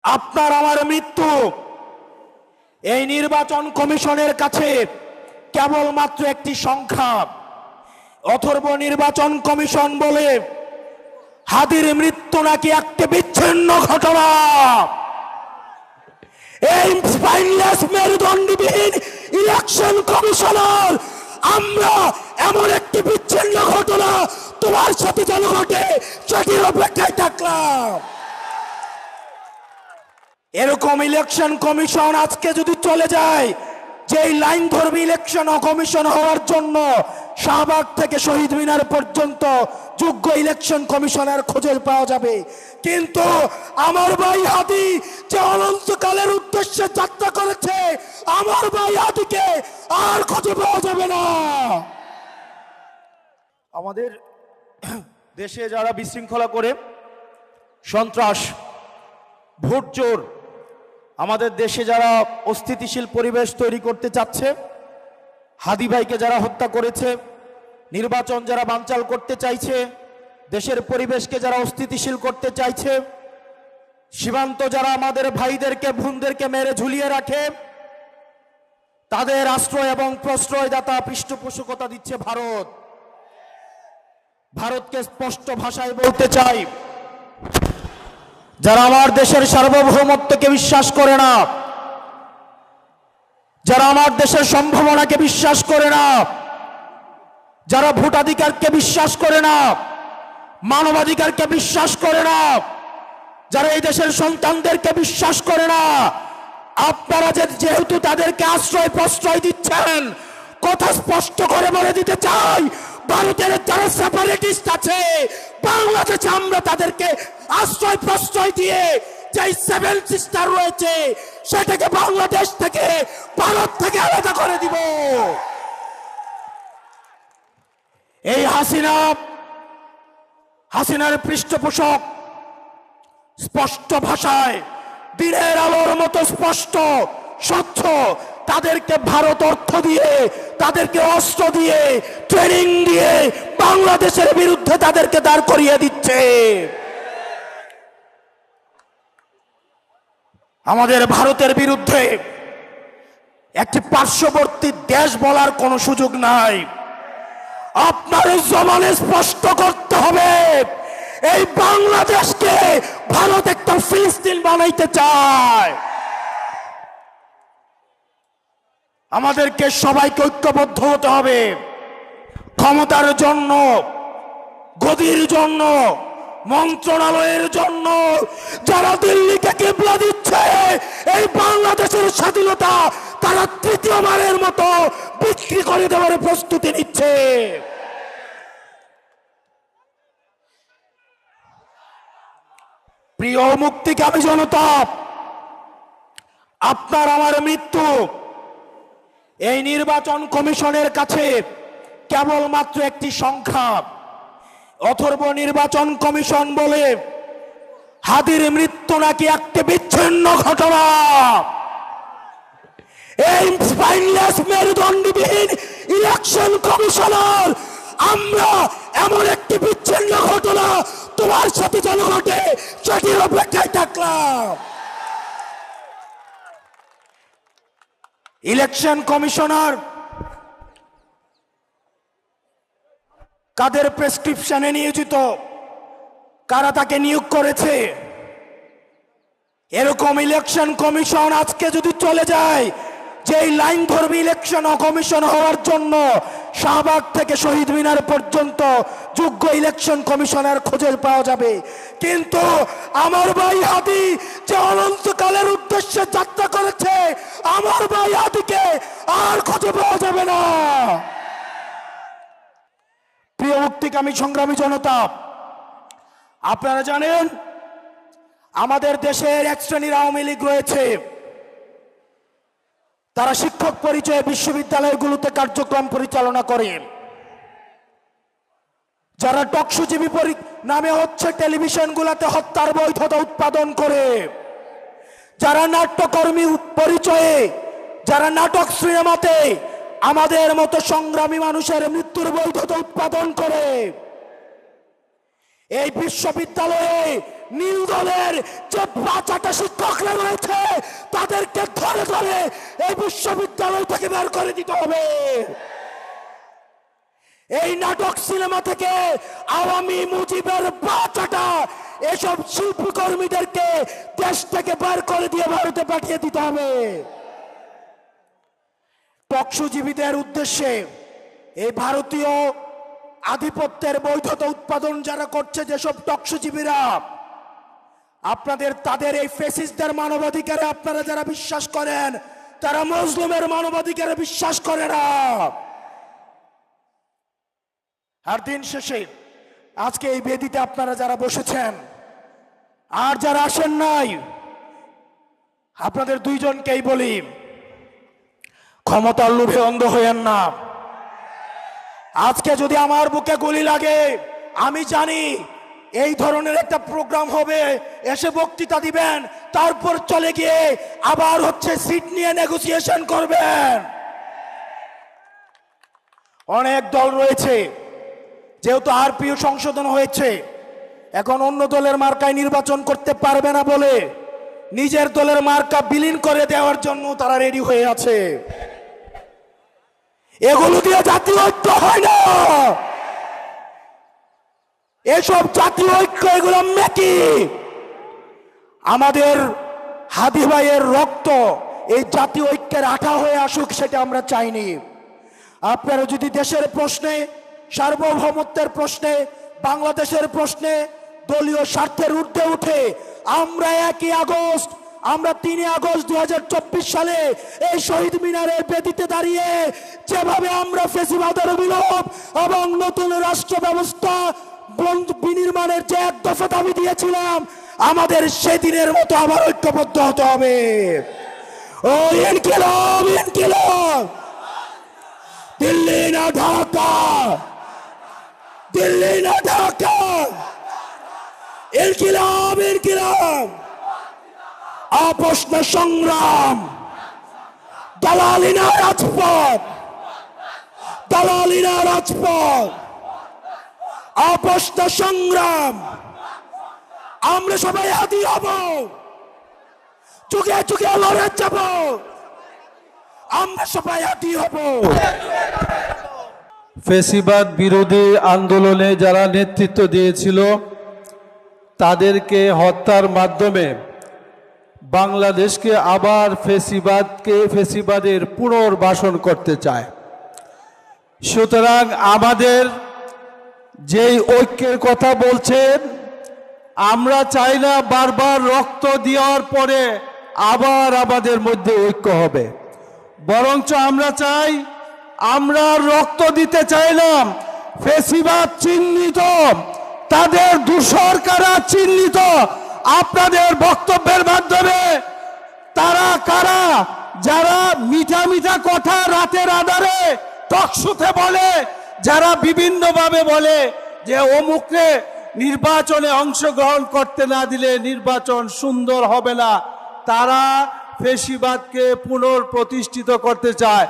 আপনার আমার মৃত্যু এই নির্বাচন কমিশনের কাছে কেবলমাত্র একটি সংখ্যা। অথর্ব নির্বাচন কমিশন বলে হাদির মৃত্যু নাকি একটি বিচ্ছিন্ন ঘটনা। এই স্পাইনলেস মেরুদণ্ডবিহীন ইলেকশন কমিশনার, আমরা এমন একটি বিচ্ছিন্ন ঘটনা তোমার সাথে যেন ঘটে সেটির অপেক্ষায় থাকলাম। এরকম ইলেকশন কমিশন আজকে যদি চলে যায়, যে লাইন ধর্মী ইলেকশন কমিশন হওয়ার জন্য শাহবাগ থেকে শহীদ মিনার পর্যন্ত যোগ্য ইলেকশন কমিশনার খোঁজে পাওয়া যাবে, কিন্তু আমার ভাই হাদি যে অনন্তকালের উদ্দেশ্যে যাত্রা করেছে, আমার ভাই হাদিকে আর খুঁজে পাওয়া যাবে না। আমাদের দেশে যারা বিশৃঙ্খলা করে, সন্ত্রাস, ভোট চোর, আমাদের দেশে যারা অস্থিতিশীল পরিবেশ তৈরি করতে চাচ্ছে, হাদি ভাইকে যারা হত্যা করেছে, নির্বাচন যারা বানচাল করতে চাইছে, দেশের পরিবেশকে যারা অস্থিতিশীল করতে চাইছে, সীমান্ত যারা আমাদের ভাইদেরকে বোনদেরকে মেরে ঝুলিয়ে রাখে, তাদের আশ্রয় এবং প্রশ্রয়দাতা পৃষ্ঠপোষকতা দিচ্ছে ভারত। ভারতকে স্পষ্ট ভাষায় বলতে চাই, যারা আমার দেশের সার্বভৌমত্বকে বিশ্বাস করে না, যারা আমার দেশের সম্ভাবনাকে বিশ্বাস করে না, যারা ভোটাধিকারকে বিশ্বাস করে না, মানবাধিকারকে বিশ্বাস করে না, যারা এই দেশের সন্তানদেরকে বিশ্বাস করে না, আপনারা যেহেতু তাদেরকে আশ্রয় প্রশ্রয় দিচ্ছেন, কথা স্পষ্ট করে বলে দিতে চাই, ভারতের যারা সেপারেটিস্ট আছে বাংলাদেশে, আমরা তাদেরকে আশ্রয় প্রশ্রয় দিয়ে যে সেভেন সিস্টার রয়েছে সেটাকে বাংলাদেশ থেকে, ভারত থেকে আলাদা করে দিব। এই হাসিনার পৃষ্ঠপোষক স্পষ্ট ভাষায় দিনের আলোর মতো স্পষ্ট স্বচ্ছ, তাদেরকে ভারত অর্থ দিয়ে, তাদেরকে অস্ত্র দিয়ে, ট্রেনিং দিয়ে বাংলাদেশের বিরুদ্ধে তাদেরকে দাঁড় করিয়ে দিচ্ছে। আমাদের ভারতের বিরুদ্ধে একটি পার্শ্ববর্তী দেশ বলার কোনো সুযোগ নাই। আপনার জবানে স্পষ্ট করতে হবে, এই বাংলাদেশকে ভারত একটা ফিলিস্তিন বানাইতে চায়। আমাদেরকে সবাইকে ঐক্যবদ্ধ হতে হবে। ক্ষমতার জন্য, গদির জন্য, মন্ত্রণালয়ের জন্য যারা দিল্লিকে কিবলা দিচ্ছে, এই বাংলাদেশের স্বাধীনতা তারা তৃতীয়বারের মতো বিক্রি করে দেওয়ার প্রস্তুতি নিচ্ছে। প্রিয় মুক্তিকামী জনতা, আপনার আমার মৃত্যু এই নির্বাচন কমিশনের কাছে কেবলমাত্র একটি সংখ্যা। অথর্ব নির্বাচন কমিশন বলে হাদির মৃত্যু নাকি একটি বিচ্ছিন্ন ঘটনা। এই স্পাইনলেস মেরুদণ্ডবিহীন ইলেকশন কমিশনার, আমরা এমন একটি বিচ্ছিন্ন ঘটনা তোমার সাথে যেন ঘটে সেটির অপেক্ষায় থাকলাম। ইলেকশন কমিশনার কাদের প্রেসক্রিপশনে নিয়োজিত, কারা তাকে নিয়োগ করেছে? এরকম ইলেকশন কমিশন আজকে যদি চলে যায়, যে লাইন ধর্মী ইলেকশন কমিশন হওয়ার জন্য শাহবাগ থেকে শহীদ মিনার পর্যন্ত যোগ্য ইলেকশন কমিশনার খোঁজে পাওয়া যাবে, কিন্তু আমার ভাই হাদি যে অনন্তকালের উদ্দেশ্যে যাত্রা করেছে, আমার ভাই হাদিকে আর খুঁজে পাওয়া যাবে না। প্রিয় মুক্তিকামী সংগ্রামী জনতা, আপনারা জানেন আমাদের দেশের এক শ্রেণীর আওয়ামী লীগ রয়েছে, তারা শিক্ষক পরিচয়ে বিশ্ববিদ্যালয়গুলোতে কার্যক্রম পরিচালনা করে, যারা টকশোজীবী নামে হচ্ছে টেলিভিশনগুলোতে হত্যার বৈধতা উৎপাদন করে, যারা নাট্যকর্মী পরিচয়ে, যারা নাটক সিনেমাতে আমাদের মতো সংগ্রামী মানুষের মৃত্যুর বৈধতা উৎপাদন করে, এই বিশ্ববিদ্যালয়ে নীল দলের যে বাচ্চাটা শিক্ষকরা রয়েছে তাদেরকে ধরে ধরে এই বিশ্ববিদ্যালয় থেকে বের করে দিতে হবে। এই নাটক সিনেমা থেকে আওয়ামী মুজিবের বাচ্চাটা এসব শিল্পী কর্মীদেরকে দেশ থেকে বের করে দিয়ে ভারতে পাঠিয়ে দিতে হবে। টকশোজীবীদের উদ্দেশ্যে এই ভারতীয় আধিপত্যের বৈধতা উৎপাদন যারা করছে, যেসব টকশোজীবীরা আপনাদের তাদের এই ফেসিস্টদের মানবাধিকারে আপনারা যারা বিশ্বাস করেন, তারা মুসলিমের মানবাধিকারে বিশ্বাস করে না। আর দিন শেষে আজকে এই বেদিতে আপনারা যারা বসেছেন আর যারা আসেন নাই, আপনাদের দুইজনকেই বলি, ক্ষমতার লোভে অন্ধ হইয়েন না। আজকে যদি আমার বুকে গুলি লাগে, আমি জানি এই ধরনের একটা প্রোগ্রাম হবে, এসে বক্তৃতা দিবেন, তারপর চলে গিয়ে আবার হচ্ছে সিট নিয়ে নেগোসিয়েশন করবেন। অনেক দল রয়েছে, যেহেতু আরপিও সংশোধন হয়েছে, এখন অন্য দলের মার্কায় নির্বাচন করতে পারবে না বলে নিজের দলের মার্কা বিলীন করে দেওয়ার জন্য তারা রেডি হয়ে আছে। এগুলো দিয়ে জাতীয় ঐক্য হয় না। এসব জাতীয় ঐক্য এগুলো মেকি। আমাদের হাদি ভাইয়ের রক্ত এই জাতীয় ঐক্যের আঠা হয়ে আসুক, সেটা আমরা চাইনি। আপনারা যদি দেশের প্রশ্নে, সার্বভৌমত্বের প্রশ্নে, বাংলাদেশের প্রশ্নে দলীয় স্বার্থের ঊর্ধ্বে উঠে আমরা 1 আগস্ট, আমরা 3 আগস্ট 2024 সালে এই শহীদ মিনারের বেদিতে দাঁড়িয়ে যেভাবে আমরা ফ্যাসিবাদের বিলোপ এবং নতুন রাষ্ট্র ব্যবস্থা বিনির্মাণের যে এক দফা দাবি দিয়েছিলাম, আমাদের সেদিনের মতো আবার ঐক্যবদ্ধ হতে হবে। ও ইনকিলাব, ইনকিলাব, দিল্লি না ঢাকা, দিল্লি না ঢাকা, ইনকিলাব, ইনকিলাব, আপোষ না সংগ্রাম, দালালি না রাজপথ, দালালি না রাজপথ, আপোষ না সংগ্রাম। আমরা সবাই হাদি হব, যুগে যুগে লড়ে যাব, আমরা সবাই হাদি হব। ফ্যাসিবাদ বিরোধী আন্দোলনে যারা নেতৃত্ব দিয়েছিল তাদেরকে হত্যার মাধ্যমে বাংলাদেশকে আবার ফ্যাসিবাদের পুনর্বাসন করতে চায়। সুতরাং আমাদের যেই ঐক্যের কথা বলছেন, আমরা চাই না বারবার রক্ত দেওয়ার পরে আবার আমাদের মধ্যে ঐক্য হবে, বরঞ্চ আমরা চাই, আমরা রক্ত দিতে চাইলাম ফ্যাসিবাদ চিহ্নিত, তাদের দূষর কারা চিহ্নিত, আপনাদের বক্তব্যের মাধ্যমে তারা কারা যারা মিঠা মিঠা কথা রাতের আধারে টকশোতে বলে, যারা বিভিন্নভাবে বলে যে অমুককে নির্বাচনে অংশগ্রহণ করতে না দিলে নির্বাচন সুন্দর হবে না, তারা ফ্যাসিবাদকে পুনঃপ্রতিষ্ঠিত করতে চায়।